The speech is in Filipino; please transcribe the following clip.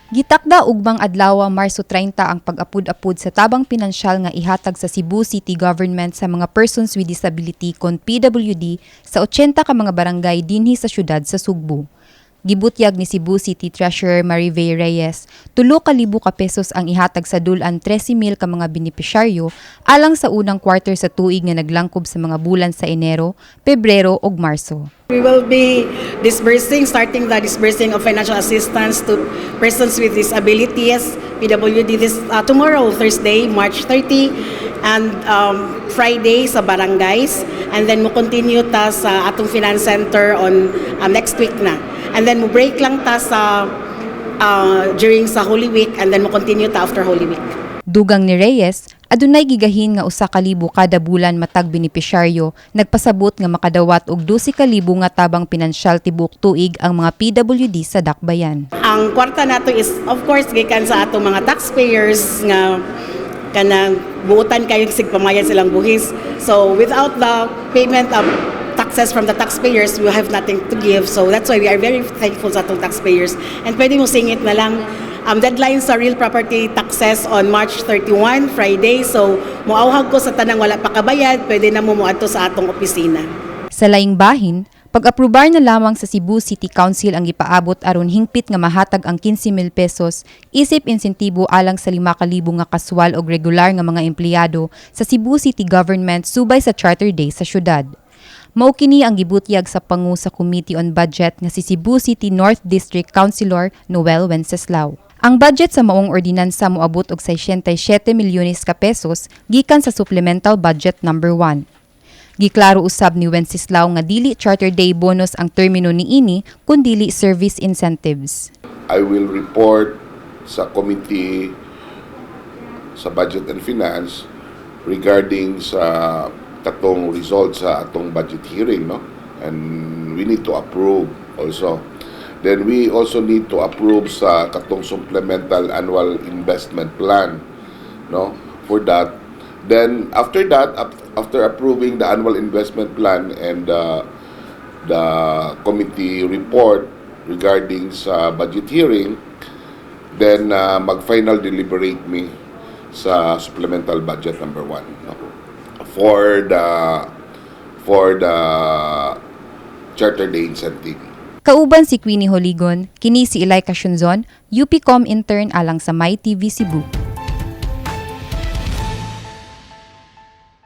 Gitakda ugmang adlaw Marso 30 ang pag-apud-apud sa tabang pinansyal nga ihatag sa Cebu City Government sa mga persons with disability kon PWD sa 80 ka mga barangay dinhi sa syudad sa Sugbo. Gibutyag ni Cebu City Treasurer Marivey Reyes, 3,000 ka pesos ang ihatag sa dulan 13,000 ka mga benepisyaryo alang sa unang quarter sa tuig nga naglangkob sa mga bulan sa Enero, Pebrero ug Marso. We will be starting the disbursing of financial assistance to persons with disabilities, PWD, tomorrow, Thursday, March 30, and Friday sa barangays. And then mo continue ta sa atong finance center on next week na. And then mo break lang ta sa during sa Holy Week, and then mo continue ta after Holy Week. Dugang ni Reyes, adunay gigahin nga 1,000 kada bulan matag benepisyaryo, nagpasabot nga makadawat og 12,000 nga tabang pinansyal tibok tuig ang mga PWD sa Dakbayan. Ang kwarta nato is of course gikan sa atong mga taxpayers nga kanang buutan kayong sigpamayan silang buhis. So without the payment of taxes from the taxpayers, we have nothing to give. So that's why we are very thankful sa atong taxpayers. And pwede mo singit na lang, deadline sa real property taxes on March 31, Friday. So muawhag ko sa tanang wala pa kabayad, pwede na mo muadto sa atong opisina. Sa laing bahin, pag-aprobar na lamang sa Cebu City Council ang ipaabot aron hingpit nga mahatag ang 15,000 pesos isip insentibo alang sa 5,000 nga kaswal o regular nga mga empleyado sa Cebu City Government subay sa Charter Day sa syudad. Mao kini ang gibutyag sa pangu sa Committee on Budget nga si Cebu City North District Councilor Noel Wenceslao. Ang budget sa maong ordinansa moabot og 67 milyones ka pesos gikan sa Supplemental Budget number 1. Giklaro usab ni Wenceslao nga dili Charter Day bonus ang termino niini kundi service incentives. I will report sa committee sa Budget and Finance regarding sa katong results sa atong budget hearing, no? And we need to approve also. Then we also need to approve sa katong supplemental annual investment plan, no? For that. Then after that, after approving the annual investment plan and the committee report regarding sa budget hearing, then mag-final deliberate me sa supplemental budget number 1, no? For the Charter Day incentive. Kauban si Queenie Holigon, kini si Eli Casunzon, UPCOM intern alang sa My TV Cebu.